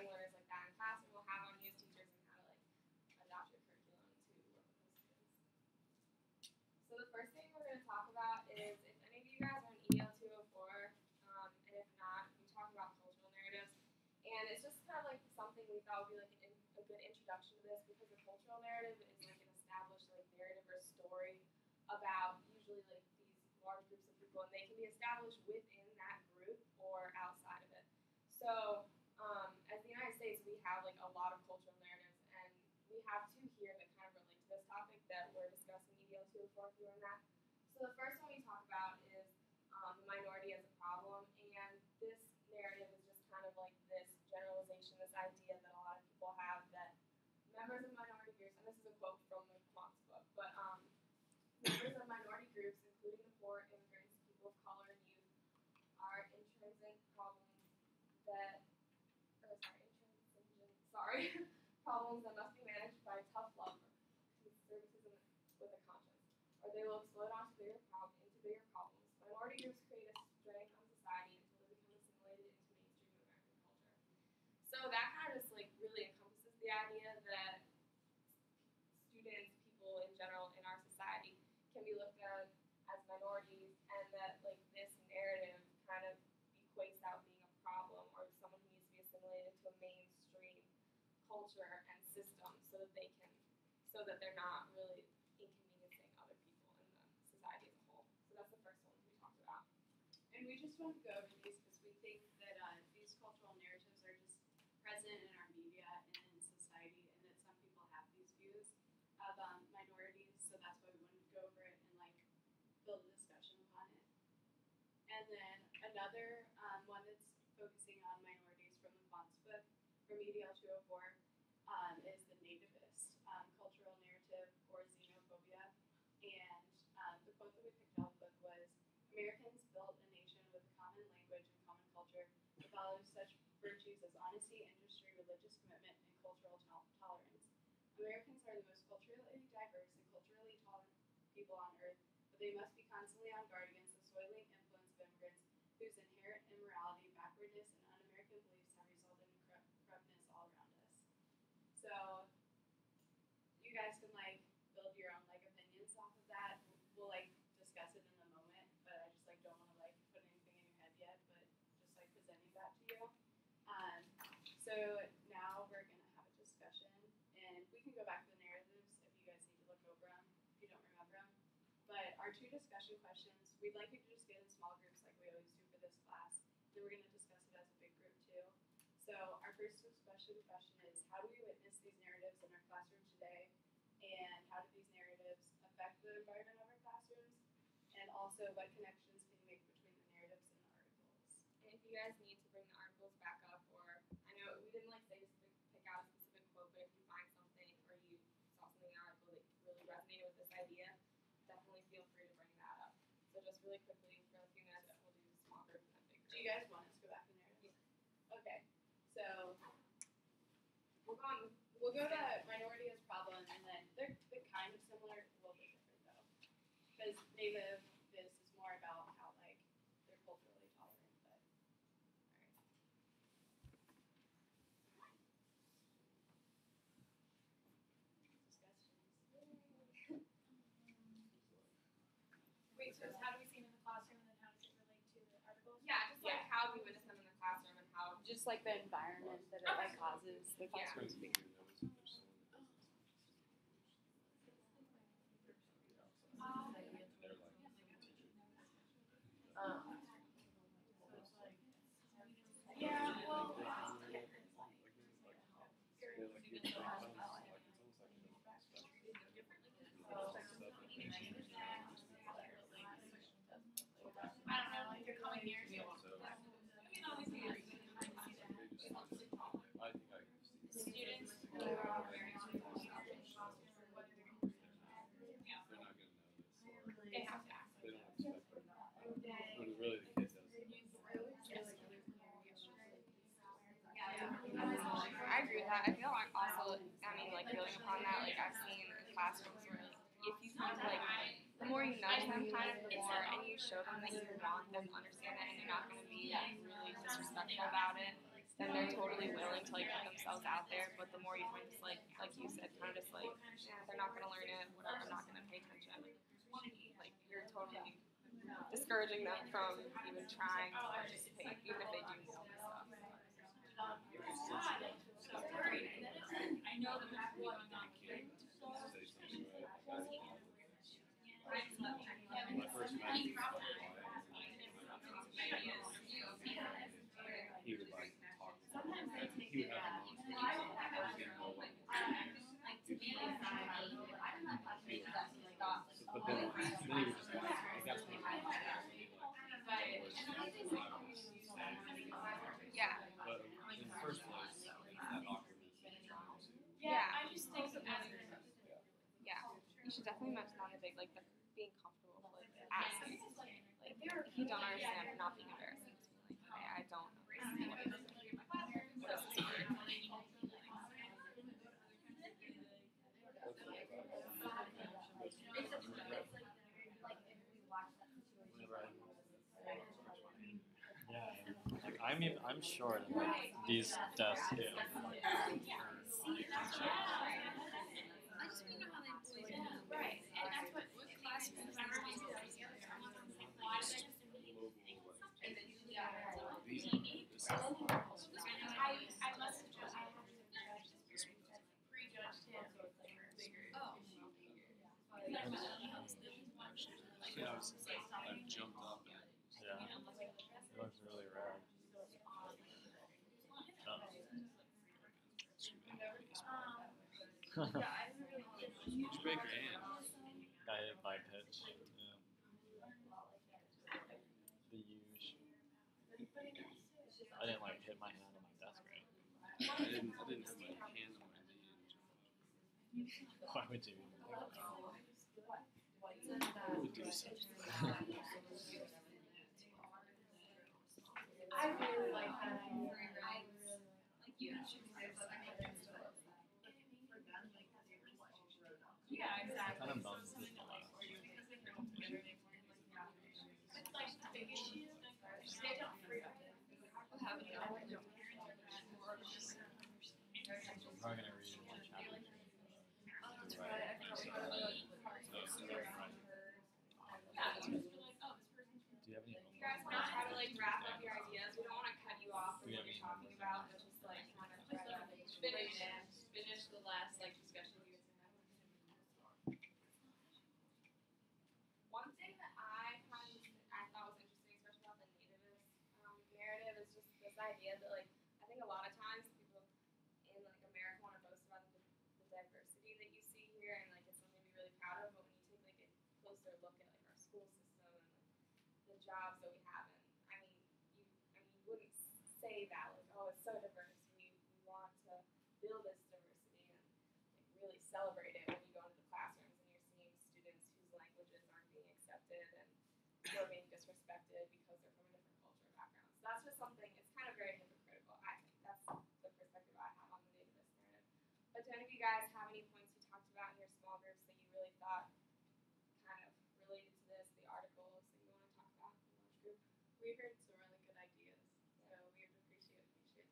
having learners like that in class, and will have on you as teachers and how to like adopt your curriculum to work with those students. So the first thing we're going to talk about is if any of you guys are in EL 204, and if not, we talk about cultural narratives. And it's just kind of like something we thought would be like a good introduction to this, because a cultural narrative is like an established like narrative or story about usually like these large groups of people, and they can be established within that group or outside of it. So as the United States, we have like a lot of cultural narratives, and we have two here that kind of relate to this topic that we're discussing in EDL 204 if you learn that. So the first one we talk about is the minority as a problem, and this narrative is just kind of like this generalization, this idea that a lot of people have that members of minority groups, and this is a quote from the Quant's book, but members of minority groups, including the poor, immigrants, people of color, and youth, are intrinsic problems that, problems that must be managed by tough love or conservatism with a conscience, or they will explode into bigger problems. Minority groups create a strain on society until they become assimilated into mainstream American culture. So that kind of just like really encompasses the idea that students, people in general in our society can be looked at as minorities, and that like this narrative kind of equates out being a problem or someone who needs to be assimilated to a mainstream culture and system so that they're not really inconveniencing other people in the society as a whole. So that's the first one we talked about. And we just want to go over these because we think that these cultural narratives are just present in our media and in society, and that some people have these views of minorities. So that's why we wanted to go over it and like build a discussion upon it. And then another one that's focusing on minorities from the Quant's book from EDL 204 is the nativist cultural narrative or xenophobia. And the quote that we picked out of the book was, Americans built a nation with a common language and common culture that follows such virtues as honesty, industry, religious commitment, and cultural tolerance. Americans are the most culturally diverse and culturally tolerant people on earth, but they must be constantly on guard against the soiling influence of immigrants whose inherent immorality, backwardness, and un-American beliefs have resulted in corruptness all around us. So you guys can like build your own like opinions off of that. We'll like discuss it in a moment, but I just like don't want to like put anything in your head yet, but just like presenting that to you. So now we're gonna have a discussion, and we can go back to the narratives if you guys need to look over them if you don't remember them. But our two discussion questions, we'd like you to just get in small groups like we always do for this class. Then we're going to discuss it as a big group too. So our first discussion question is, how do we witness these narratives in our classroom today? And how do these narratives affect the environment of our classrooms? And also, what connections can you make between the narratives and the articles? And if you guys need to bring the articles back up, or I know we didn't like say pick out a specific quote, but if you find something or you saw something in an article that really resonated with this idea, definitely feel free to bring that up. So just really quickly, for a few minutes, we'll do small group and then big group. Do you guys want us to go back to narratives? Yeah. Okay. So we'll go to minority as problem, and then they're kind of similar, a little bit different though. Because native this is more about how like they're culturally tolerant, but alright. Discussions. Wait, so how do we see them in the classroom, and then how does it relate to the articles? Yeah, just like how we witness them in the classroom and how Just like the environment that it like causes the classroom to be. Yeah, well, I don't know, like they're coming here. I mean, obviously, students who are wearing they have to ask. I agree with that. I feel like also, I mean, like building upon that, like I've seen in classrooms where if you kind of like, the more you nudge them kind of, the more, and you show them that you want them to understand it and you're not going to be really disrespectful about it, then they're totally willing to like put themselves out there. But the more you kind of just like you said, kind of just like, yeah, they're not gonna learn it, whatever, I'm not gonna pay attention. Like you're totally discouraging them from even trying to participate, even if they do know this stuff. I know the map one not Say something my first match he would like talk. He would have a but then he would just like that's when Yeah. but in the first place, that awkwardness. Yeah. I just think that Yeah. You should definitely mention that in the big, like the being comfortable with like asking. Like if you don't understand, not being embarrassing. Just being like, hey, I don't understand what it is. What is this word? Yeah, like I'm sure that like these desks here. I just want to know how they always do. Right. And that's what classrooms are. I must have just prejudged him. Oh. Yeah, I jumped up and Yeah, it looks really rad. did you break your hand? Got hit by pitch. Yeah. The huge. I didn't like hit my hand on my desk, right? I didn't have my hand on my knee. Why would you? I would do such a thing. I really like that idea. I really like you. Yeah, exactly. Kind of bums me out. With like big issues, they don't free up. I'm probably gonna read one chapter. Do you have any You guys want to try to like wrap up your ideas? We don't want to cut you off from what you're talking about, but just like kind of try to Finish the last like discussion you guys had. One thing that I thought was interesting, especially about the nativist narrative, is just this idea that like I think a lot of times people in like America want to boast about the diversity that you see here, and like it's something to be really proud of. But when you take like a closer look at like our school system and like the jobs that we have, and you wouldn't say that like, oh, it's so diverse. We want to build this diversity and like really celebrate it when you go into the classrooms and you're seeing students whose languages aren't being accepted and who are being disrespected because they're from a different culture or background. So that's just something, it's kind of very hypocritical. I think that's the perspective I have on the nativist narrative. But do any of you guys have any points you talked about in your small groups that you really thought kind of related to this, the articles that you want to talk about in the large group? We heard some really good ideas, so we would appreciate these ideas.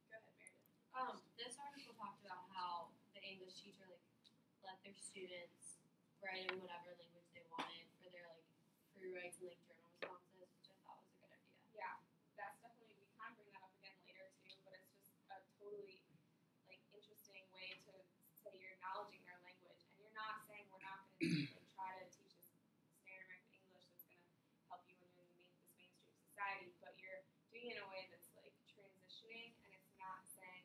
Go ahead, Meredith. This article talked about how the English teacher let their students write in whatever language they wanted for their free writes and journal responses, which I thought was a good idea. Yeah, that's definitely, we kind of bring that up again later too, but it's just a totally interesting way to say you're acknowledging their language, and you're not saying we're not going to try to teach this standard American English that's going to help you when you're in this mainstream society, but you're doing it in a way that's transitioning, and it's not saying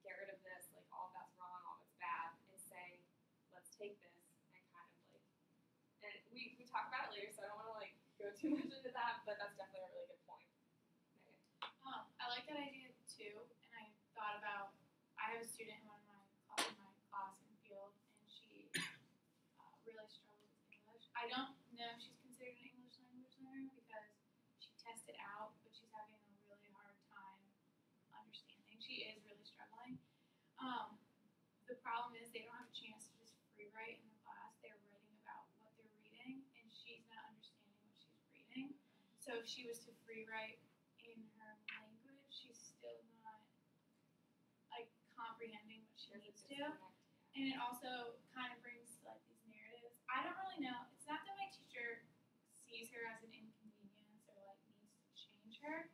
get rid of this, all that's wrong, all that's bad. It's saying let's take this and kind of and we talk about it later, so I don't want to go too much into that, but that's definitely a really good point. Megan. I like that idea too, and I thought about, I have a student in my class in field, and she really struggles with English. I don't know if she's considered an English language learner because she tested out, but she's having a really hard time understanding. She is really struggling. The problem is they don't have a chance to just free write in the class. They're writing about what they're reading, and she's not understanding what she's reading. So if she was to free write in comprehending what she There's a needs to. disconnect. And it also kind of brings like these narratives. I don't really know. It's not that my teacher sees her as an inconvenience or like needs to change her,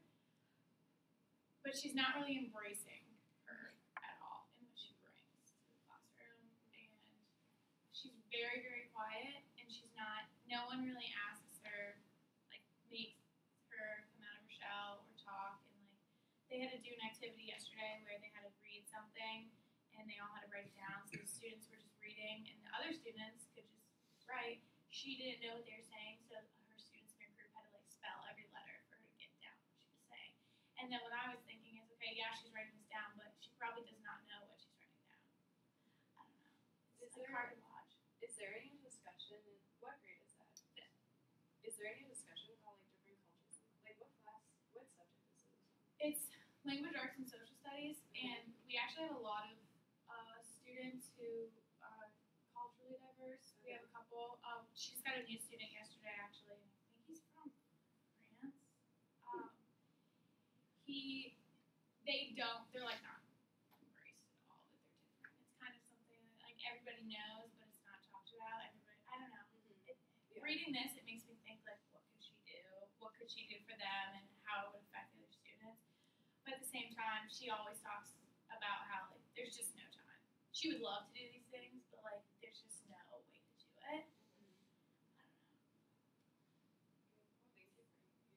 but she's not really embracing her at all in what she brings to the classroom. And she's very, very quiet, and she's not. No one really asks her, like makes her come out of her shell or talk. And like they had to do an activity yesterday where they had to read something and they all had to write it down. So the students were just reading, and the other students could just write. She didn't know what they were saying, so her students in her group had to like spell every letter for her to get down what she was saying. And then what I was thinking is, okay, yeah, she's writing this down, but she probably does not know what she's writing down. I don't know. Is It's like there- hard to watch. Is there any discussion? What grade is that? Fifth. Is there any discussion about like different cultures? Like what class? What subject is this? It's language arts and social studies, and we actually have a lot of students who are culturally diverse. We have a couple. She's got a new student yesterday, actually, and I think he's from France. They're like not embraced at all that they're different. It's kind of something that like everybody knows, but it's not talked about. Everybody, I don't know. Yeah. Reading this, it makes me think like, what could she do? What could she do for them, and how it would affect other students? But at the same time, she always talks about how like there's just no time. She would love to do these things, but like there's just no way to do it. I don't know.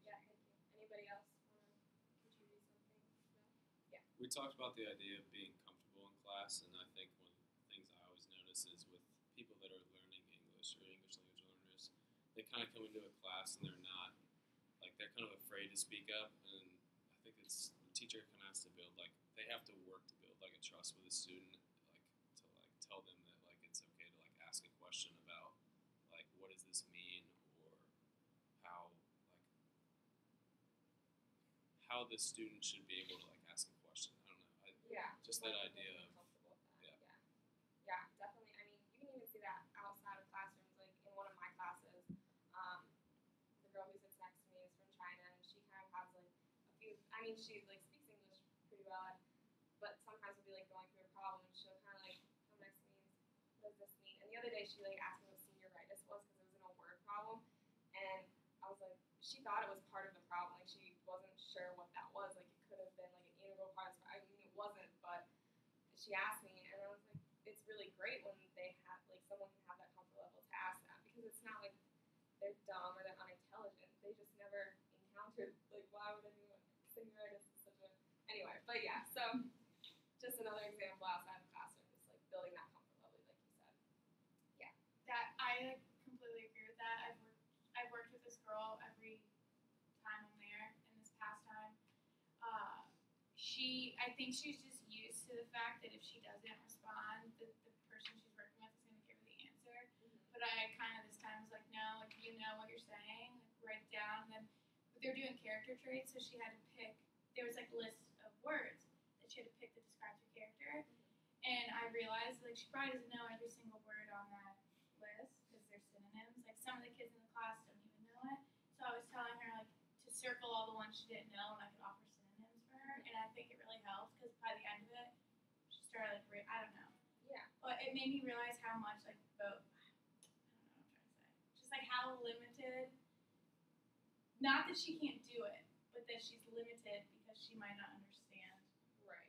Yeah, thank you. Anybody else want to contribute something? No? We talked about the idea of being comfortable in class, and I think one of the things I always notice is with people that are learning English or English language learners, they kind of come into a class and they're not, like, they're kind of afraid to speak up, and I think it's, the teacher kind of has to build, like, they have to work to build, like, a trust with a student, like, to, like, tell them that, like, it's okay to, like, ask a question about, like, what does this mean, or how, like, how the student should be able to, like, ask a question. I don't know. Yeah. Just that like, idea being of, comfortable with that. yeah. Yeah, definitely. I mean, you can even see that outside of classrooms. Like in one of my classes, the girl who sits next to me is from China, and she kind of has like a few. I mean, she like speaks English pretty well, but sometimes we'll be like going through a problem, and she'll kind of like come next to me and what does this mean? And the other day she like asked me what senioritis was because it was in a word problem, and I was like, she thought it was part of the problem. Like she wasn't sure what that was. Like it could have been like an integral part. I mean, it wasn't, but she asked me, and I was like, it's really great when they have like someone can have that comfort level to ask that because it's not like they're dumb or they're unintelligent. They just never encountered like why would anyone senioritis is such a anyway. But yeah, so just another example outside of the classroom, just like building that comfort level, like you said. That I completely agree with that. I've worked with this girl every time I'm there, and this past time, I think she's just used to the fact that if she doesn't respond, the person she's working with is going to give her the answer. But I kind of this time was like, no, like you know what you're saying, like, write it down. And then, but they're doing character traits, so she had to pick. There was like a list of words that she had to pick that describes her character. And I realized like she probably doesn't know every single word on that list because they're synonyms. Like some of the kids in the class don't even know it. So I was telling her like to circle all the ones she didn't know, and I could offer synonyms for her. And I think it really helped because by the end of it, she started like I don't know. Yeah. But it made me realize how much like both. I don't know what I'm trying to say. Just like how limited. Not that she can't do it, but that she's limited because she might not understand Right.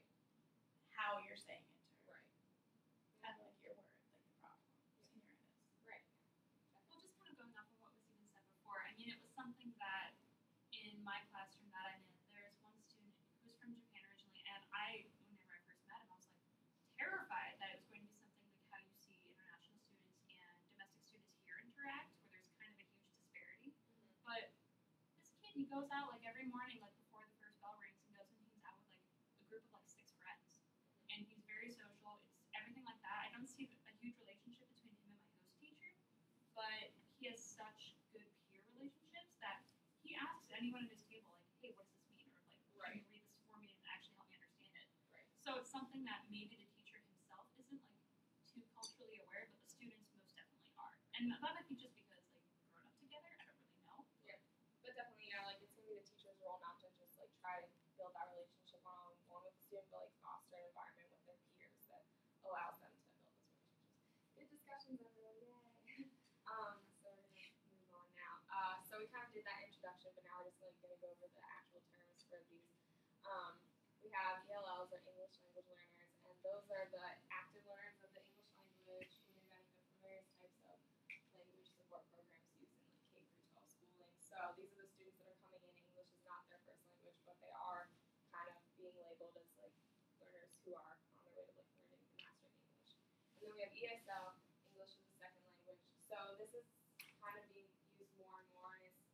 how you're saying it to her. Right. Kind of like your word, like the problem. Senioritis. Right. Well, just kind of going off of what was even said before, I mean, it was something that in my classroom that I'm in, there was one student who's from Japan originally, and whenever I first met him, I was like terrified that it was going to be something like how you see international students and domestic students here interact, where there's kind of a huge disparity. But this kid, he goes out like every morning, like before the first bell rings, and goes and hangs out with like a group of like 6 friends, and he's very social. It's everything like that. I don't see a huge relationship between him and my host teacher, but he has such good peer relationships that he asks anyone at his table, like, hey, what does this mean? Or like, can you read this for me and actually help me understand it? Right. So it's something that maybe the teacher himself isn't like too culturally aware, but the students most definitely are. And that might be just because like we've grown up together. I don't really know. But definitely, yeah, like it's gonna be the teacher's role not to just like try to build that relationship one-on-one with the student, but like foster an environment with their allows them to build those relationships. Good discussions, everyone, yay. So we're gonna move on now. So we kind of did that introduction, but now we're just gonna go over the actual terms for these. We have ELLs, or English language learners, and those are the active learners of the English language who may benefit from various types of language support programs used in like K through 12 schooling. So these are the students that are coming in. English is not their first language, but they are kind of being labeled as like learners who are on their way to like learning and mastering English. And then we have ESL, English as a second language. So this is kind of being used more and more, and it's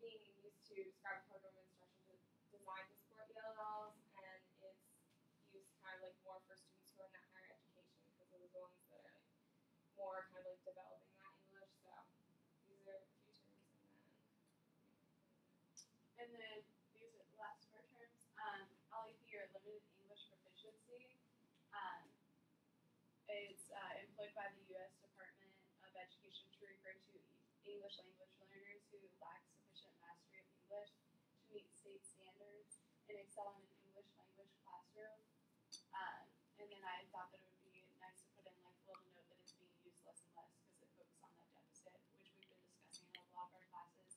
being used to describe a program of instruction designed to support ELLs, and it's used kind of like more for students who are in that higher education because they're the ones that are like more kind of like developing that English. So these are a few terms, And then these are the last four terms. LEP, or limited English proficiency. It's employed by the U.S. Department of Education to refer to English language learners who lack sufficient mastery of English to meet state standards and excel in an English language classroom. And then I thought that it would be nice to put in like a little note that it's being used less and less because it focuses on that deficit, which we've been discussing in a lot of our classes.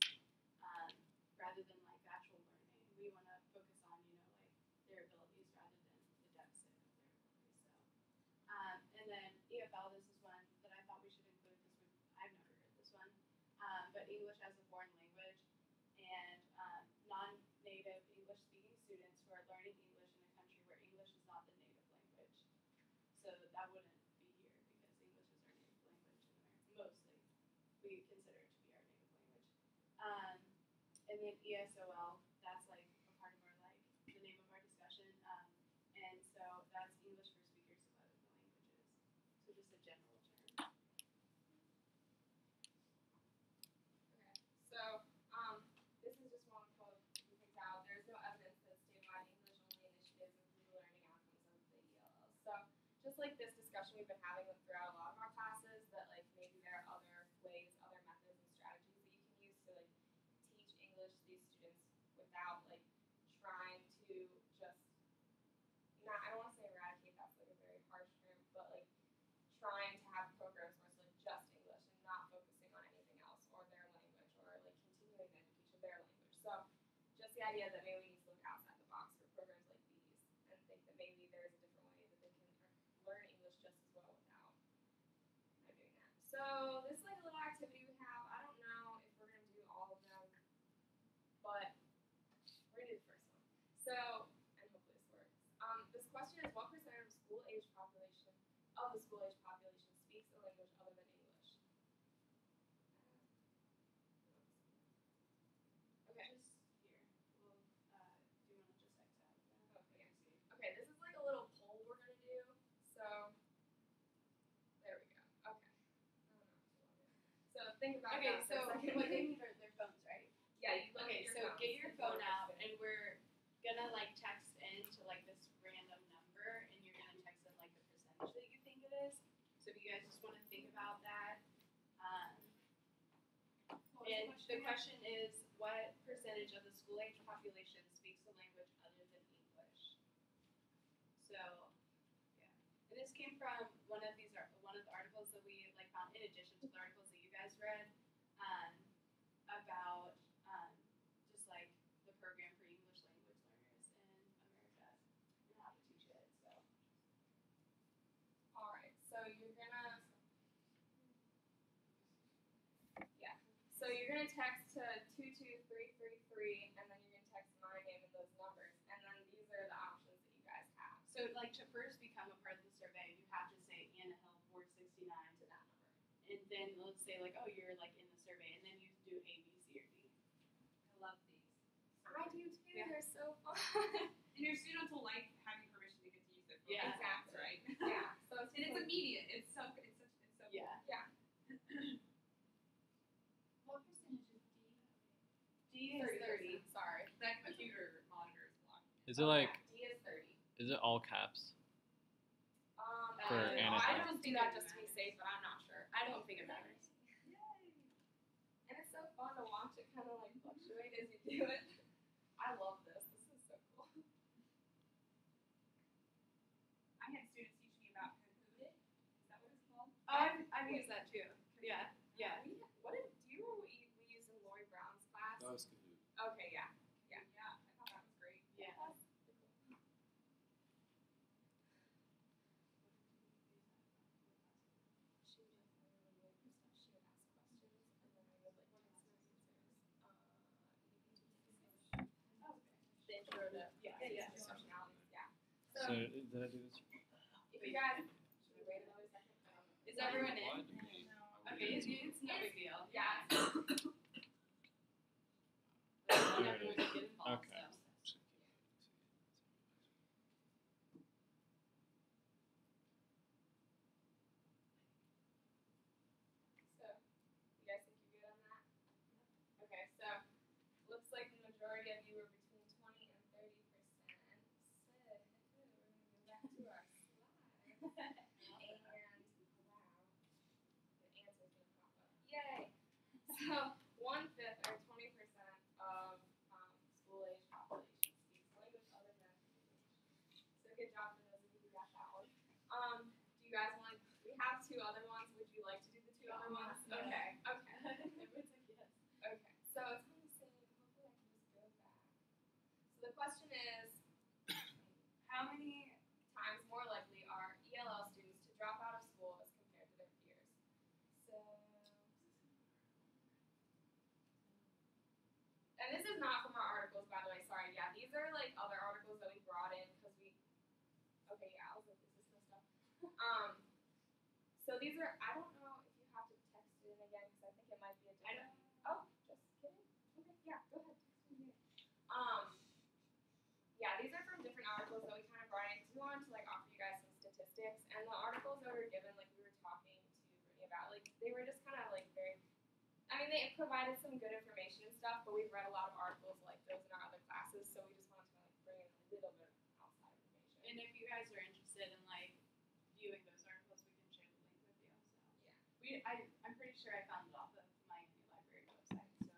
Rather than like actual learning, we want to focus on like their abilities rather than the deficit of their abilities. So, and then EFL, this is one that I thought we should include because I've never heard this one. But English as a foreign language, and non-native English-speaking students who are learning English in a country where English is not the native language. So that wouldn't be here because English is our native language in America. Mostly, we consider it to be our native language. And then ESOL, that's like a part of our like the name of our discussion. And so that's English for speakers of other languages. So just a general term. Okay, so this is just one quote we picked out. There's no evidence that statewide English-only initiatives improve the learning outcomes of the ELLs. So just like this discussion we've been having throughout a lot of our classes, that like maybe there are other ways, other methods and strategies that you can use to like teach English to these students without like trying to just not, I don't want to say eradicate, that's like a very harsh term, but like trying to have programs where it's like just English and not focusing on anything else or their language or like continuing the education of their language. So just the idea that maybe we need to look outside the box for programs like these and think that maybe there's a different way that they can learn English just as well without doing that. So this is like a little activity we have. I don't know if we're going to do all of them, but we're going to do the first one. So, and hopefully this works. This question is, what percent of the school-age population speaks a language other than English? Okay. Just here. Well, do you want to just X out of that? Okay. Okay, this is like a little poll we're going to do. So, there we go. Okay. So think about Okay, that so for a second. what they need are their phones, right? Yeah, you look Okay, at your so phone. get your phone out, and we're gonna like text into like this random number, and you're gonna text in like the percentage that you think it is. So if you guys just want to think about that. And the question is, what percentage of the school-age population speaks a language other than English? So, yeah. And this came from one of the articles that we like found in addition to the articles that you guys read about just like the program for English language learners in America and how to teach it. So, All right. So you're gonna, yeah. So you're gonna text to 22333, and then you're gonna text my name and those numbers, and then these are the options that you guys have. so like to first become a part of the survey, you have to say Anna Hill 469 To that number. and then let's say like, oh, you're like in the survey, and then you do A, B, C, or D. I love these. I do too. Yeah. They're so fun. And your students will like having permission to get to use it. For Yeah. exactly. Right. Yeah. So And it's immediate. It's so. Yeah. Yeah. What percentage is D? D is 30. 30%. Sorry. That computer monitor is blocked. Is it like, D is 30. is it all caps? I For don't know. Anna I Hill. just do that just to be safe, but I'm not sure. I don't think it matters. And it's so fun to watch it kind of like fluctuate as you do it. I love this. This is so cool. I had students teach me about use that too. Yeah. Yeah. Do you remember what we used in Lori Brown's class? That was Kahoot. Okay, yeah. Yeah, I thought that was great. Yeah. She would really weird stuff. She would ask questions and then I would like text her answers. The intro to yeah. Functionalities, yeah. So did I do this? If you guys should we wait another second? I don't know. Is everyone in? Applied to me. Okay, it's no big deal. Yeah. Not everyone can get involved. Okay. So. So, you guys think you're good on that? Okay, so looks like the majority of you were between 20 and 30%. So, we're going to go back to our slides. And, wow, the answer's going to pop up. Yay! So, 1/5 or 20% of school-age population speaks a language other than English. So, good job for those of you who got that one. Do you guys want? We have 2 other ones. Would you like to do the 2 other ones? Yeah. Okay. Okay. Everyone's like, yes. Okay. So it's on the same. Hopefully, I can just go back. So the question is, how many times more likely are ELL students to drop out of school as compared to their peers? So, and this is not from our articles, by the way. Sorry. Yeah, these are like other articles that we brought in because we. Okay. Yeah. I was like, is this messed up? So these are. I don't know if you have to text it in again because I think it might be a different. Oh, just kidding. Okay. Yeah. Go ahead. Text me again. Yeah, these are from different articles that we kind of brought in. We wanted to like offer you guys some statistics, and the articles that we were given, like we were talking to Brittany about, like they were just kind of like very. I mean, they provided some good information and stuff, but we've read a lot of articles like those in our other classes, so we just wanted to like bring in a little bit of outside information. And if you guys are interested in like viewing those articles, we can share the link with you. So I'm pretty sure I found it off of the Miami Library website. So it's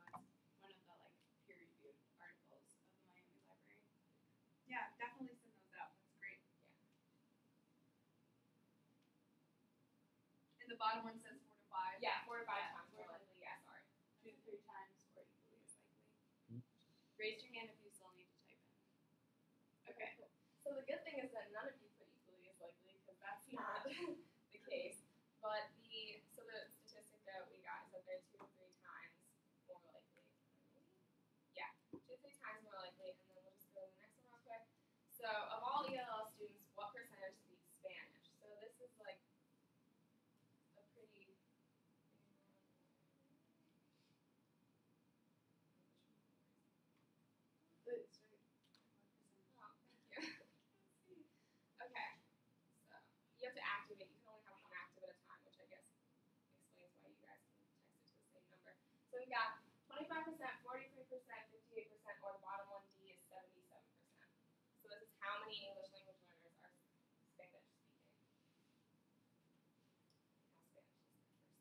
one of the like peer-reviewed articles of the Miami Library. Yeah, definitely send those out. That's great. And the bottom one says 4 to 5. Yeah, 4 to 5 Yeah, times more likely. Yeah, sorry. 2 to 3 times or equally as likely. Hmm. Raise your hand if you still need to type in. Okay. So the good thing is that none of you put equally as likely because that's not the case. But the statistic that we got is that they're 2 to 3 times more likely. Yeah, 2 to 3 times more likely. And then we'll just go to the next one real quick. So of all ELL students, what percentage speak Spanish? So this is like a pretty big one. It's right. Oh, thank you. Let's see. Okay. So you have to activate. You can only have 1 active at a time, which I guess explains why you guys can text it to the same number. So we got 25%, 43%, 58%, or the bottom one D is 77%. So this is how many English language learners are Spanish speaking. How Spanish is their first language.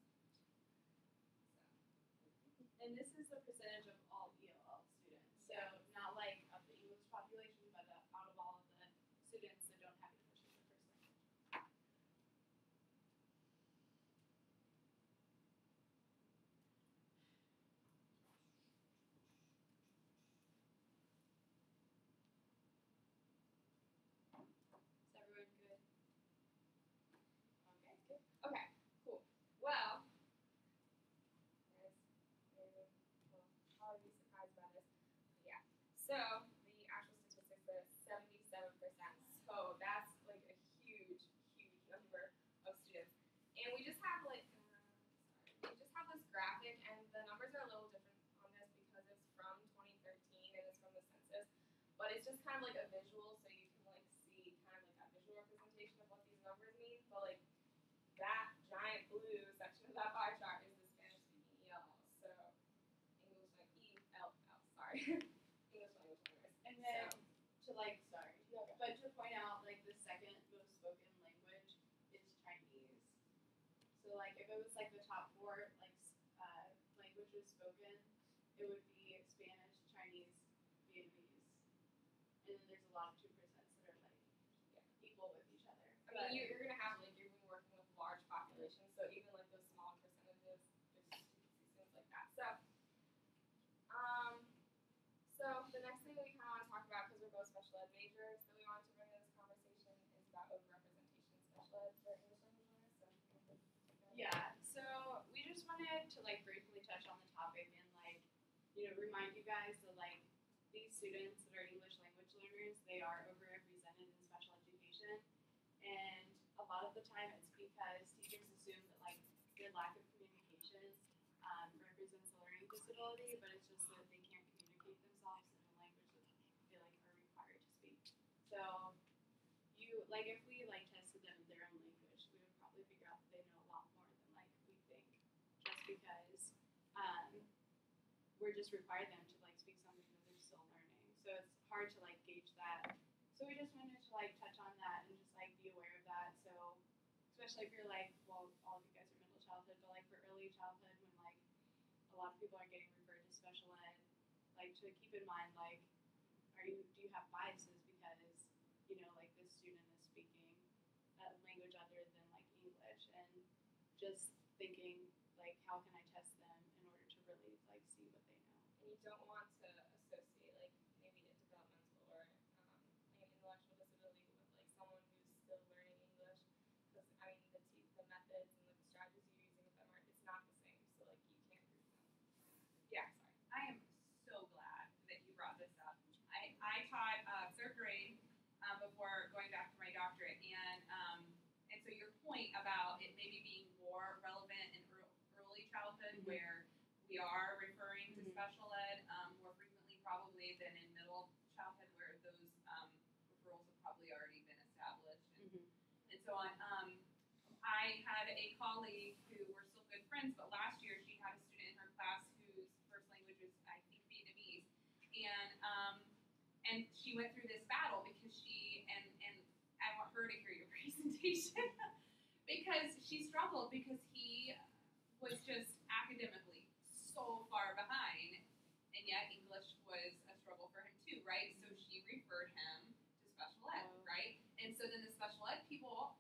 And this is the percentage of all ELL students. So not like of the English population, but out of all of the students that don't have English as their first language. Is everyone good? Okay, good. Okay, cool. Well, probably be surprised by this. Yeah. So the actual statistics are 77%. So that's like a huge, huge number of students. And we just have like, we just have this graphic, and the numbers are a little different on this because it's from 2013 and it's from the census. But it's just kind of like a visual, so you can like see kind of like that visual representation of what these numbers mean. But like that giant blue section of that pie chart is the Spanish speaking ELL. So English like ELL, sorry. English language learners. And then So, to like, sorry, no, go. but to point out, like the second most spoken language is Chinese. So like if it was like the top 4 like languages spoken, it would be Spanish, Chinese, Vietnamese, and then there's a lot of 2% that are like equal with each other. I mean, you're gonna have like you're gonna be working with large populations population. So even like those small percentages, there's students like that. So the next thing that we kind of want to talk about, because we're both special ed majors, that we wanted to bring into this conversation is about overrepresentation of special ed for English language learners. Yeah, so we just wanted to like briefly touch on the topic and like, remind you guys that like these students that are English language learners, they are overrepresented in special education. And a lot of the time it's because teachers assume that like their lack of communication represents a learning disability, but it's just that they can't communicate themselves in the language that they like are required to speak. So if we like tested them in their own language, we would probably figure out that they know a lot more than like we think, just because we're just requiring them to like speak something that they're still learning. So it's hard to like gauge that. So we just wanted to like touch on that and just like be aware of that. So especially if you're like, well, all of you guys are middle childhood, but like for early childhood when like a lot of people are getting referred to special ed, like to keep in mind like, do you have biases because like this student is speaking a language other than like English, and just thinking like how can I test them in order to really like see what they know. And you don't want to associate like maybe a developmental or like an intellectual disability with like someone who's still learning English, because I mean the methods and like the strategies you're using with them it's not the same. So like you can't group them. Yeah, sorry. I am so glad that you brought this up. I taught third grade before going back for my doctorate, and so your point about it maybe being more relevant in early childhood, where we are referring to special ed more frequently probably than in middle childhood, where those referrals have probably already been established and so on. I had a colleague who we're still good friends, but last year she had a student in her class whose first language was, I think, Vietnamese, and she went through this battle because and I want her to hear your presentation because she struggled because he was just academically so far behind, and yet English was a struggle for him too, right? So she referred him to special ed, right? And so then the special ed people,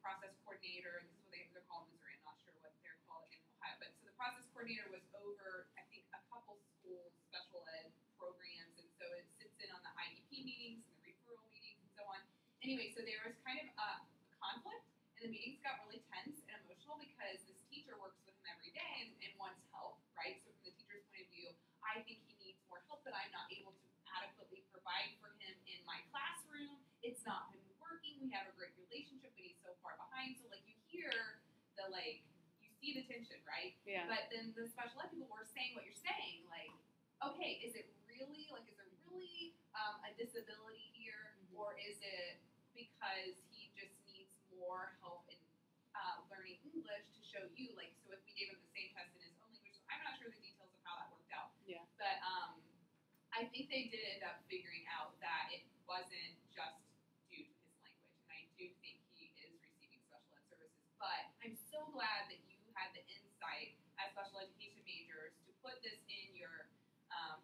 process coordinator, this is what they're called in Missouri, I'm not sure what they're called in Ohio, but so the process coordinator was over, I think, a couple schools' special ed programs, and so it sits in on the IEP meetings and the referral meetings and so on. Anyway, so there was kind of a conflict, and the meetings got really tense and emotional because this teacher works with him every day and wants help, right? So from the teacher's point of view, I think he needs more help that I'm not able to adequately provide for him in my classroom. It's not been working. We have a great relationship, but he's so far behind. So like you hear the you see the tension, right? Yeah. But then the special ed people were saying what you're saying, like, okay, is there really a disability here, or is it because he just needs more help in learning English to show you, like, so if we gave him the same test in his own language, so I'm not sure the details of how that worked out. Yeah. But I think they did end up figuring out that it wasn't just due to his language, and I do think he is receiving special ed services. But I'm so glad that you had the insight as special education majors to put this in your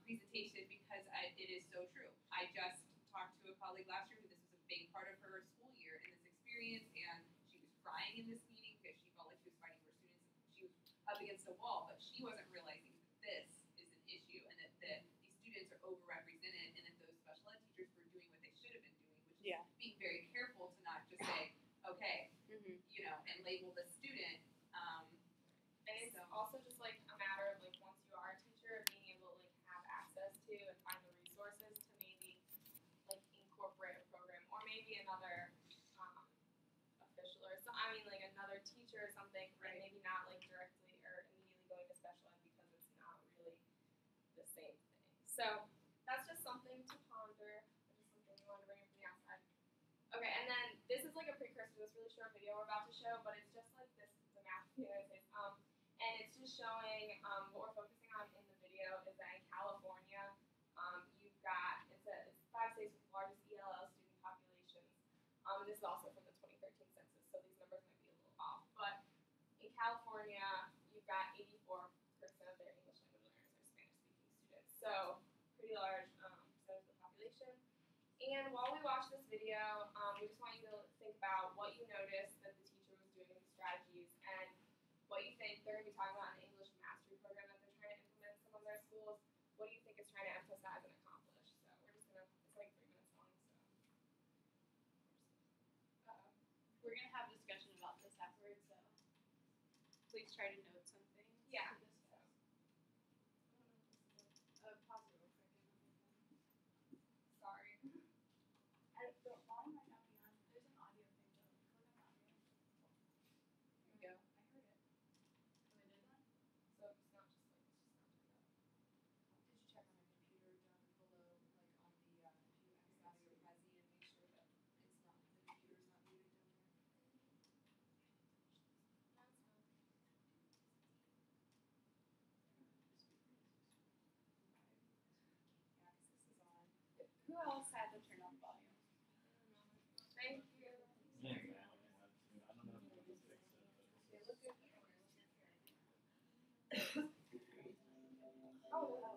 presentation, because it is so true. I just talked to a colleague last year who this was a big part of her school year in this experience, and she was crying in this meeting because she felt like she was fighting for students and she was up against a wall, but she wasn't realizing that this is an issue and that these students are overrepresented, and that those special ed teachers were doing what they should have been doing, which is being very careful to not just say, okay, and label the student. And it's also just like a matter of like once you are a teacher, being able to like have access to and find the resources to maybe like incorporate a program, or maybe another official or so. I mean like another teacher or something, right? And maybe not like directly or immediately going to special ed because it's not really the same thing. So that's just something to ponder. Just something we wanted to bring in from the outside. Okay, and then this is like a precursor to this really short video we're about to show, but it's just like this the map of the United States. And it's just showing what we're focusing on in the video is that in California, you've got it's 5 states with the largest ELL student populations. This is also from the 2013 census, so these numbers might be a little off. But in California, you've got 84% of their English language learners are Spanish-speaking students. So pretty large percentage of the population. And while we watch this video, we just want you to think about what you noticed that the teacher was doing with the strategies think they're going to be talking about an English mastery program that they're trying to implement in some of their schools? What do you think it's trying to emphasize and accomplish? So we're just gonna. It's like 3 minutes long. So. We're gonna have a discussion about this afterwards, so please try to note some things Yeah. to discuss. Pause it real quick and Sorry. The volume might not be on. There's an audio thing though. Click on audio. there we go. I heard it. Oh, they did that? So it's not just like it's just not turned up. Did you check on your computer down below, like on the, if you X out of your Prezi and make sure that it's not, the computer's not muted down there? Yeah, 'cause this is on. Who else had to turn on the volume? Thank you. Yeah, I don't know if we can fix it, They look good. Oh, Oh wow.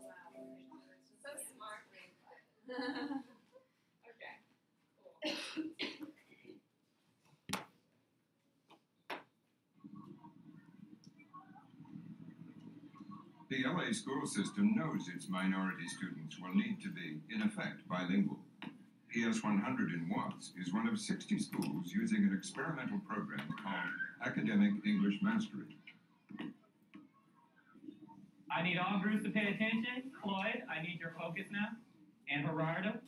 so smart. Okay. Cool. The LA school system knows its minority students will need to be, in effect, bilingual. PS 100 in Watts is one of 60 schools using an experimental program called Academic English Mastery. I need all groups to pay attention. Floyd, I need your focus now. And Gerardo.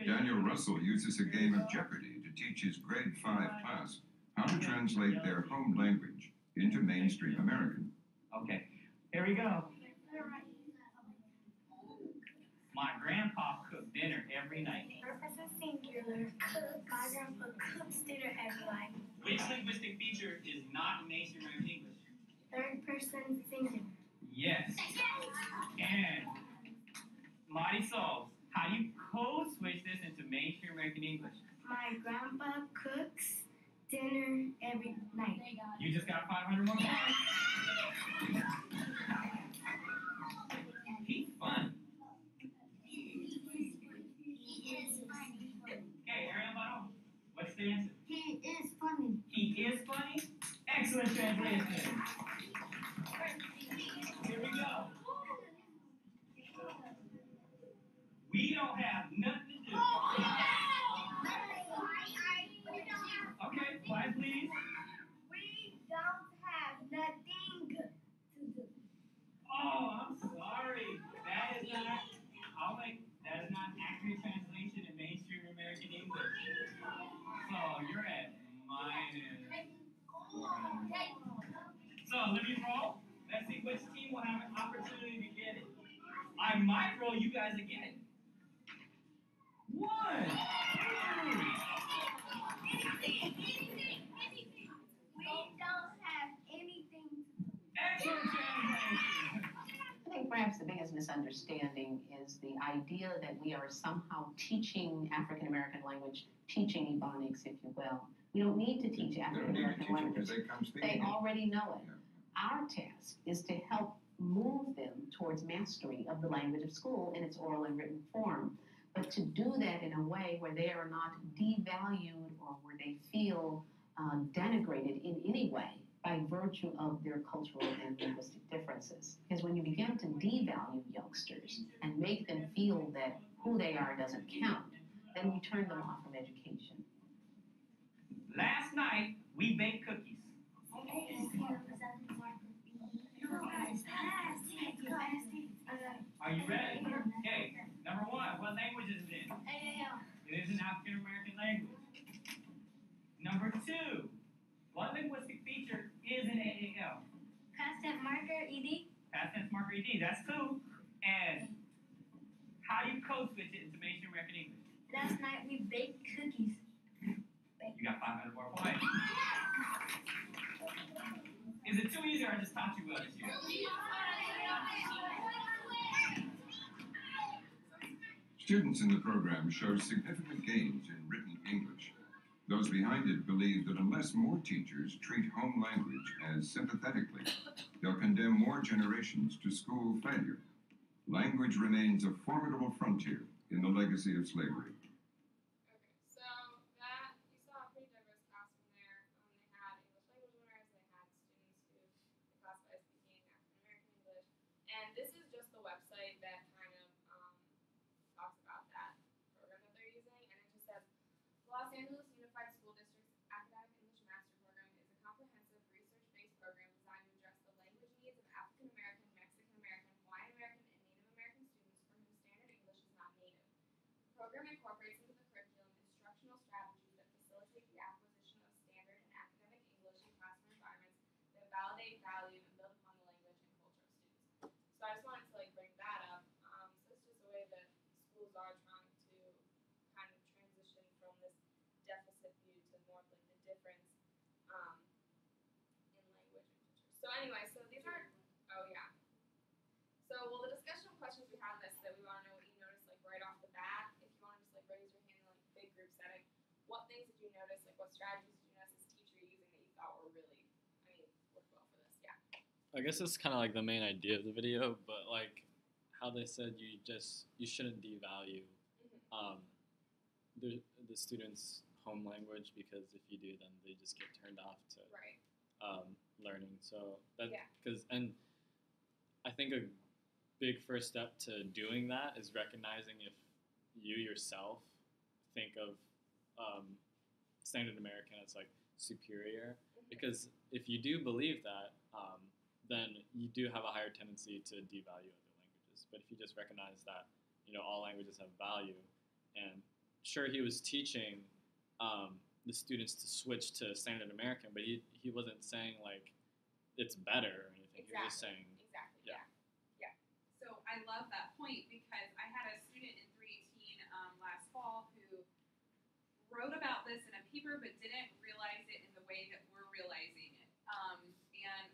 Daniel Russell uses a game of Jeopardy to teach his grade 5 class how to translate their home language into mainstream American. Okay, here we go. My grandpa cooked dinner every night. Purpose is singular. Cook. My grandpa cooks dinner every night. Which linguistic feature is not in mainstream American English? Third person singular. Yes. And Marisol, how do you code switch this into mainstream American English? My grandpa cooks dinner every night. You just got 500 more points. He's fun. Okay, Ariel Baron, what's the answer? He is funny. He is funny? Excellent translation. Here we go. We don't have nothing to do. Okay, quiet please. We don't have nothing to do. Oh, I'm sorry. That is not accurate translation in mainstream American English. So you're at minus 400. So let me roll. Let's see which team will have an opportunity to get it. I might roll you guys again. 1, 2. We don't have anything to do. Excellent translation. I think perhaps the biggest misunderstanding is the idea that we are somehow teaching African American language, teaching Ebonics, if you will. We don't need to teach African American language. They already know it. Our task is to help move them towards mastery of the language of school in its oral and written form. But to do that in a way where they are not devalued or where they feel denigrated in any way by virtue of their cultural and linguistic differences. Because when you begin to devalue youngsters and make them feel that who they are doesn't count, then you turn them off from education. Last night, we baked cookies. Are you ready? Okay, number 1, what language is it in? It is an African American language. Number 2, what linguistic feature is in AAL? Past tense marker, ED. Past tense marker ED, that's 2. And how do you code switch it into mainstream American English? Last night we baked cookies. You got 500 more points. Is it too easy or I just taught you well this year? Students in the program show significant gains in written English. Those behind it believe that unless more teachers treat home language as sympathetically, they'll condemn more generations to school failure. Language remains a formidable frontier in the legacy of slavery. Okay, so that you saw a pretty diverse class from there. They had English language learners, they had students The Los Angeles Unified School District's Academic English Master Program is a comprehensive, research-based program designed to address the language needs of African American, Mexican American, Hawaiian American, and Native American students for whom standard English is not native. The program incorporates into the curriculum instructional strategies that facilitate the acquisition of standard and academic English in classroom environments that validate, value, and build upon the language and culture of students. So I just wanted to bring that up. So it's just a way that schools are trying to kind of transition from this deficit view to more of the difference in language and culture. So anyway, so these are, oh yeah. So well, the discussion questions we have in this that we want to know what you noticed right off the bat. If you want to just raise your hand in big group setting, what things did you notice? What strategies did you notice as a teacher using that you thought were really, worked well for this? Yeah. I guess it's kind of the main idea of the video, but how they said you shouldn't devalue the students' home language, because if you do, then they just get turned off to learning. So that and I think a big first step to doing that is recognizing if you yourself think of standard American as superior, because if you do believe that, then you do have a higher tendency to devalue other languages. But if you just recognize that all languages have value, and sure, he was teaching the students to switch to standard American, but he wasn't saying it's better or anything. Exactly. He was just saying yeah. So I love that point, because I had a student in 318 last fall who wrote about this in a paper but didn't realize it in the way that we're realizing it. And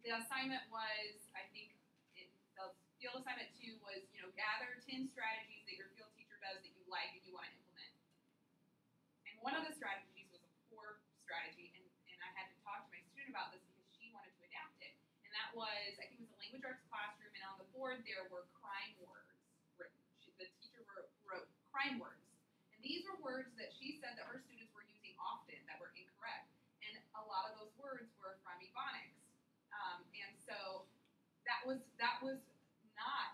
the assignment was, I think, the field assignment 2 was, gather 10 strategies that your field teacher does that you like and you want to implement. And one of the strategies was a poor strategy, and I had to talk to my student about this because she wanted to adapt it. And that was, I think it was a language arts classroom, and on the board there were crime words written. The teacher wrote crime words. And these were words that she said that her students were using often that were incorrect. And a lot of those words were from Ebonics. And so that was not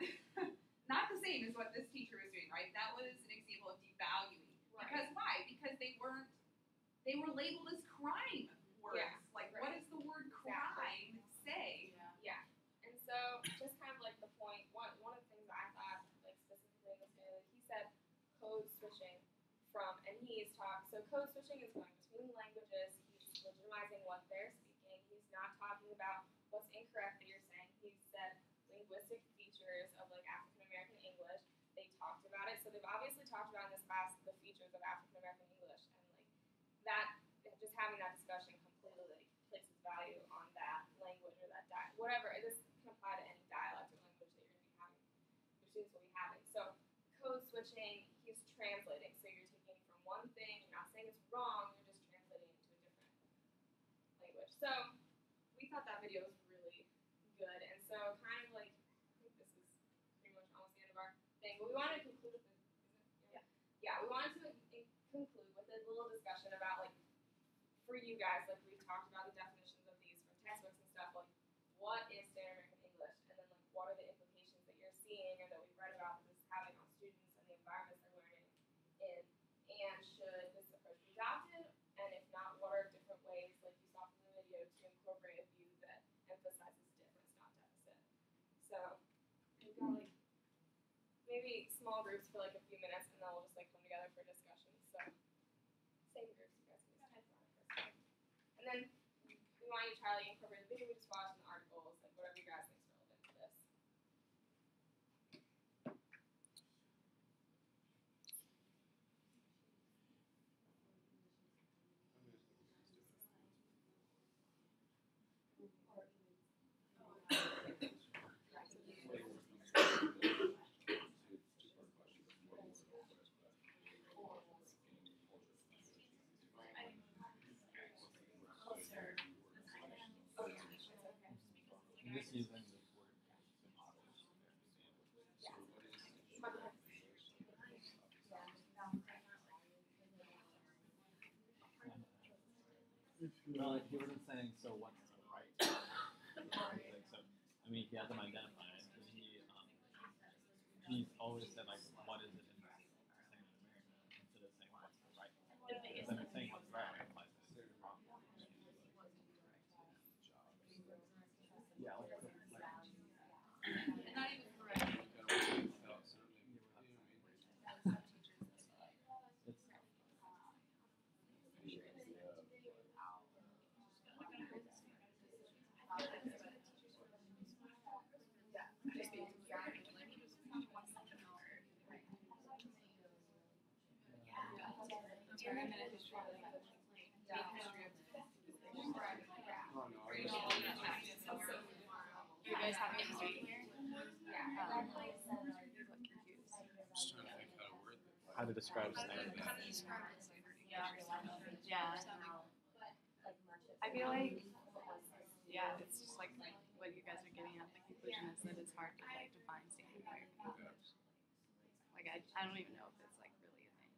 not the same as what this teacher was doing, right? That was an example of devaluing. Right. Because why? Because they were labeled as crime words. Yeah. What does the word crime say? Yeah. And so just kind of the point, one of the things that I thought specifically in this video, he said code switching so code switching is going between languages. He's legitimizing what they're speaking. He's not talking about what's incorrect that you're saying. He said linguistic features of African American English. They talked about it, so they've obviously talked about in this class the features of African American English, and that, just having that discussion completely places value on that language or that whatever. This can apply to any dialect or language that you're going to be having, your students will be having. So code switching, he's translating. So you're taking from one thing, you're not saying it's wrong, you're just translating it to a different language. So we thought that video was really good, and so kind of I think this is pretty much almost the end of our thing, but we wanted to conclude with we wanted to conclude with a little discussion about for you guys, we talked about the definitions of these from textbooks and stuff, what is standard American English, and then what are the implications that you're seeing or that we've read about that this is having on students and the environments they're learning in, and should this approach be adopted, and if not, what are different ways, like you saw from the video, to incorporate a view that emphasizes difference, not deficit. So we've got maybe small groups for a few minutes, and then we'll just come together for discussion. So same groups, you guys can just type on it for a second. And then we want you to try to incorporate the video we just watched and the articles, whatever you guys think is relevant to this. Just using this word models. Well, he wasn't saying, so what's the right? He hasn't identified it. He's always said, what is it in standard American, instead of saying what's sorry, I'm gonna just try to make history of you guys having a history here? Just trying to think how to word that. How to describe standard. Yeah. I feel like, yeah, it's just like what you guys are getting at. The conclusion is that it's hard to like define standard American English. Like I don't even know if it's like really a thing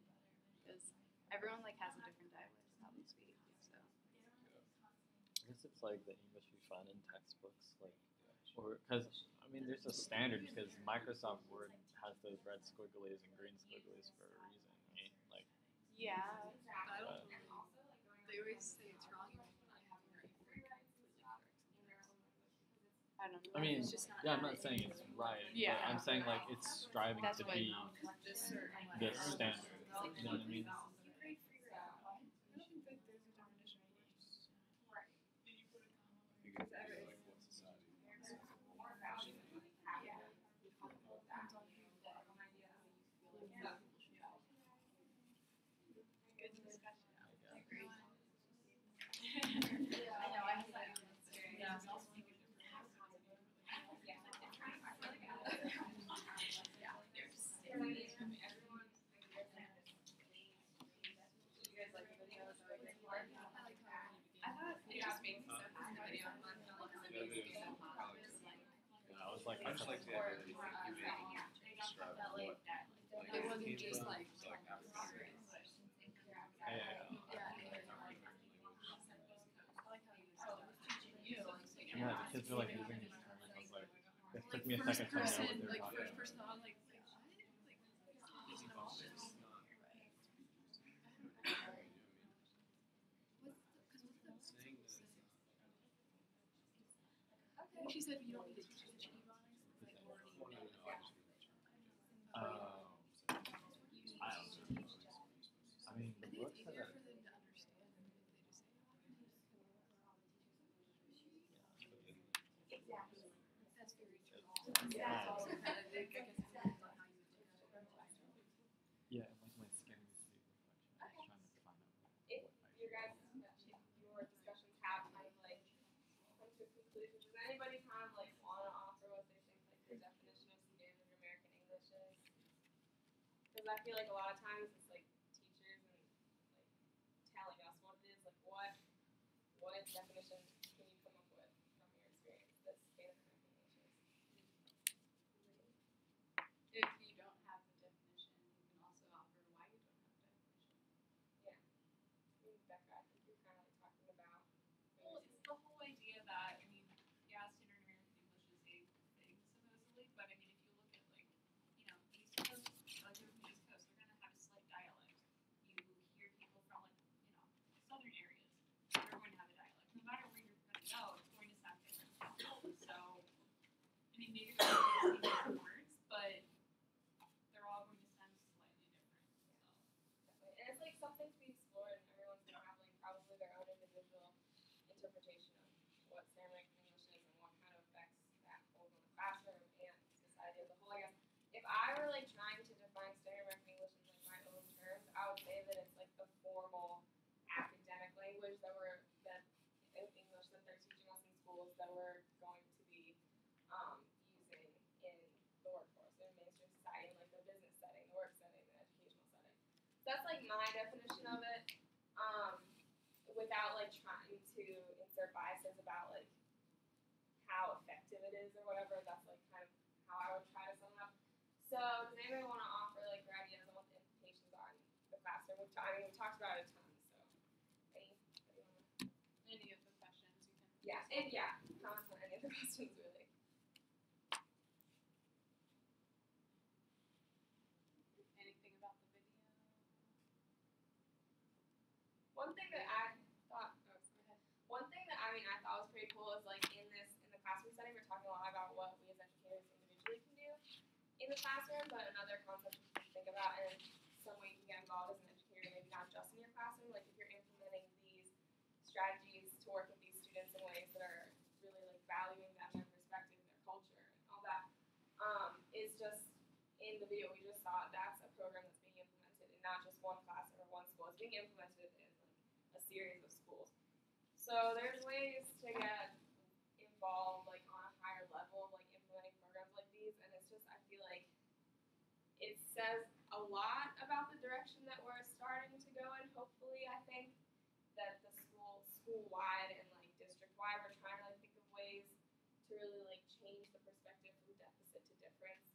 because everyone like has a different dialect of how they speak. So I guess it's like the English we find in textbooks, like, or because I mean, there's a standard because Microsoft Word has those red squigglies and green squigglies for a reason, right? Like, yeah, I don't. They always say it's wrong even when I have it completely correct. I don't know. I mean, It's just not yeah, I'm not saying it's right, Yeah. but I'm saying like it's striving That's to what- be This certain the standard. You know what I mean? I don't think that there's a definition of words. Right. Then you put a comma. You could be like what society wants. Good discussion. I agree. I know, I have that experience. Yeah, I'll speak a different I thought it just made me so happy. The video on Yeah, I was like, I just like the idea that you describe what It wasn't just like it's like African yeah, the kids are like using these terms. I was like, it took me a second to know what they were talking first about. person on like she said you don't need to teach Ebonics. It's like already I mean, the book said easier that. for them to understand if they just say that's very true. Yeah. Also kind of think, I guess it depends on how you look at it. Yeah, like my skin used to be reflection. I was trying to find out If what I your guys, your discussions have kind of like come to a conclusion, does anybody kind of like want to offer what they think like the definition of standard American English is? Because I feel like a lot of times it's like teachers and like telling us what it is, like what definition can you come up with from your experience that standard American English is? If you don't have the definition, you can also offer why you don't have a definition. Becca, I think you're kind of like talking about. Well, it's the whole idea that, I mean, yeah, standard American English is a thing, supposedly, but I mean, if you look at, like, you know, East Coast, like, from the East Coast, they're going to have a slight dialect. You hear people from, like, you know, southern areas, they're going to have a dialect. No matter where you're going to go, it's going to sound different. So, I mean, maybe they're going to say different words, but they're all going to sound slightly different. So. And it's like something to be explored, and everyone's gonna have like probably their own individual interpretation of what standard American English is and what kind of effects that holds on the classroom and society as a whole. I guess if I were like trying to define standard American English in like my own terms, I would say that it's like the formal academic language that English that they're teaching us in schools that we're going to be using in the workforce, in mainstream society, in like the business setting, the work setting, the educational setting. So that's like my definition of it, without like trying to insert biases about like how effective it is or whatever. That's like kind of how I would try to sum it up. So does anybody want to offer like their ideas on what the implications are in the classroom? We talked about it a ton. So anybody want to? Any of the questions you can. Yeah, and yeah, comments on any of the questions really. Anything about the video? One thing that I thought, one thing that I thought was pretty cool is like in the classroom setting, we're talking a lot about what we as educators individually can do in the classroom, but another concept to think about and some way you can get involved as an educator, maybe not just in your classroom, like if you're implementing these strategies to work with these students in ways that are really like valuing them, their perspective, their culture, and all that, is just in the video we just saw, that's a program that's being implemented in not just one classroom or one being implemented in like a series of schools. So there's ways to get involved like on a higher level, like implementing programs like these, and it's just I feel like it says a lot about the direction that we're starting to go in. Hopefully, I think that the school-wide and like district-wide, we're trying to like think of ways to really like change the perspective from deficit to difference.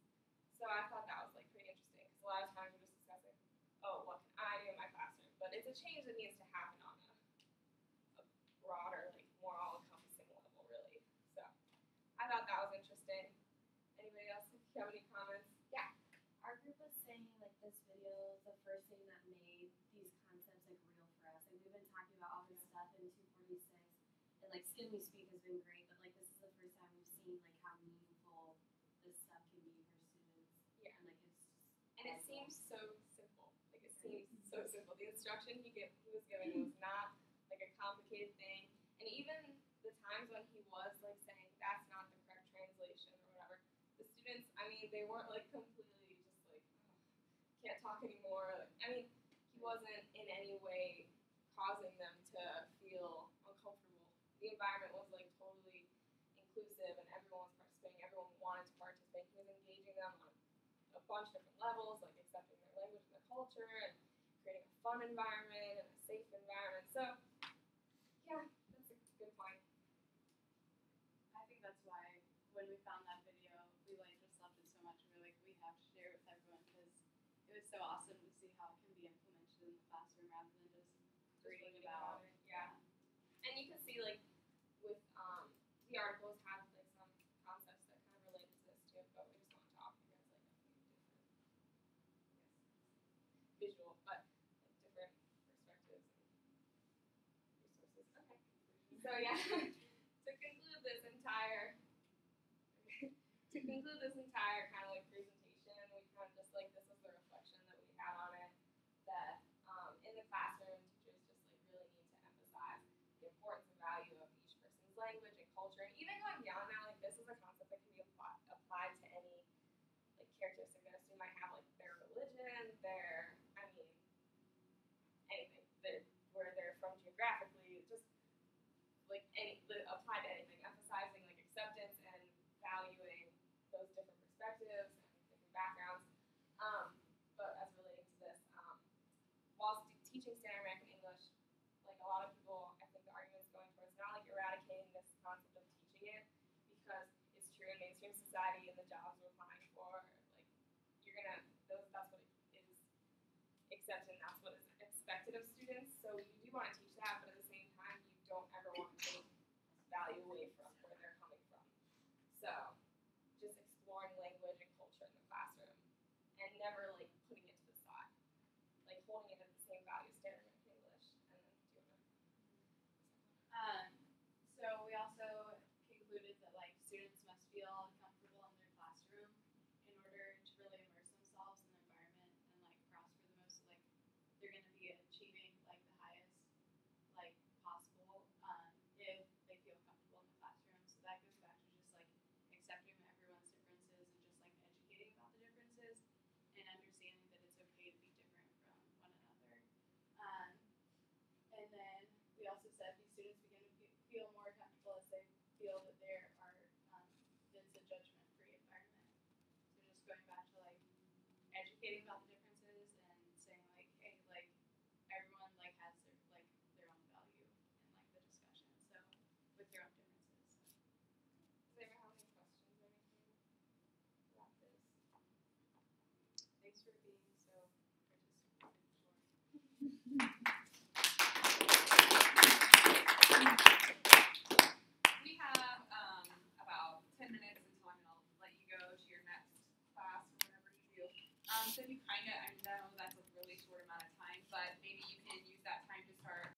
So I thought that was like pretty interesting because a lot of times we're just discussing, oh, what can I do in my classroom? But it's a change that needs to happen on a broader, like more all-encompassing level, really. So I thought that was interesting. Anybody else? If you have any comments? Yeah. Our group was saying like this video is the first thing that made these concepts like real for us. Like we've been talking about all this stuff in 246, and like Skin We Speak has been great, but like this is the first time we've seen like how meaningful this stuff can be for students. Yeah. And like it's just And it seems so simple. Like it seems so simple. The instruction he was giving was not like a complicated thing. And even the times when he was like saying that's not the correct translation or whatever, the students, I mean, they weren't like completely just like can't talk anymore. Like, I mean, he wasn't in any way causing them to feel uncomfortable. The environment was like totally inclusive and everyone was participating. Everyone wanted to participate. He was engaging them on a bunch of different levels, like accepting their language and their culture and creating a fun environment and a safe environment. So, yeah, that's a good point. I think that's why when we found that video, we like just loved it so much. We were like, we have to share it with everyone because it was so awesome to see how it can be implemented in the classroom rather than just reading about it. Yeah. And you can see like with the articles have like some concepts that kind of relate to this too, but we just want to offer you guys like a few different, visual, but like different perspectives and resources. Okay. So yeah, to conclude this entire kind of like presentation, we kind of just like this was the reflection that we had on it, that in the classroom, teachers just like really need to emphasize the importance and value of each person's language and culture, and even going beyond that, like this is a concept that can be applied to any like characteristic that a student might have, like their religion, their, I mean, anything, where they're from geographically, just like apply to anything, emphasizing like acceptance and valuing those different perspectives and different backgrounds. But as relating to this, while teaching Standard American English, like a lot of people, I think the argument is going towards not like eradicating this concept of teaching it, because it's true in mainstream society and the jobs we're applying for, like you're gonna, that's what it is accepted and that's what is expected of students. So you do want to teach that, but at the same time, you don't ever want to take value away from where they're coming from. So just exploring language and culture in the classroom and never like putting it to the side, like holding it at the same value standard in English. And then doing So we also concluded that like students must feel comfortable in their classroom in order to really immerse themselves in the environment and like prosper the most. Like they're going to be achieving like the highest like possible if they feel comfortable in the classroom. So that goes back to just like accepting everyone's differences and just like educating about the differences and understanding that it's okay to be different from one another. And then we also said these students begin to feel more comfortable as they feel that there are it's a judgment-free environment. So just going back to like educating about the differences and saying like, hey, like everyone like has their own value in like the discussion. So with your own differences. Does anyone have any questions or anything about this? Thanks for being so participatory. We have about 10 minutes until I'm going to let you go to your next class or whatever you do. So if you I know that's a really short amount of time, but maybe you can use that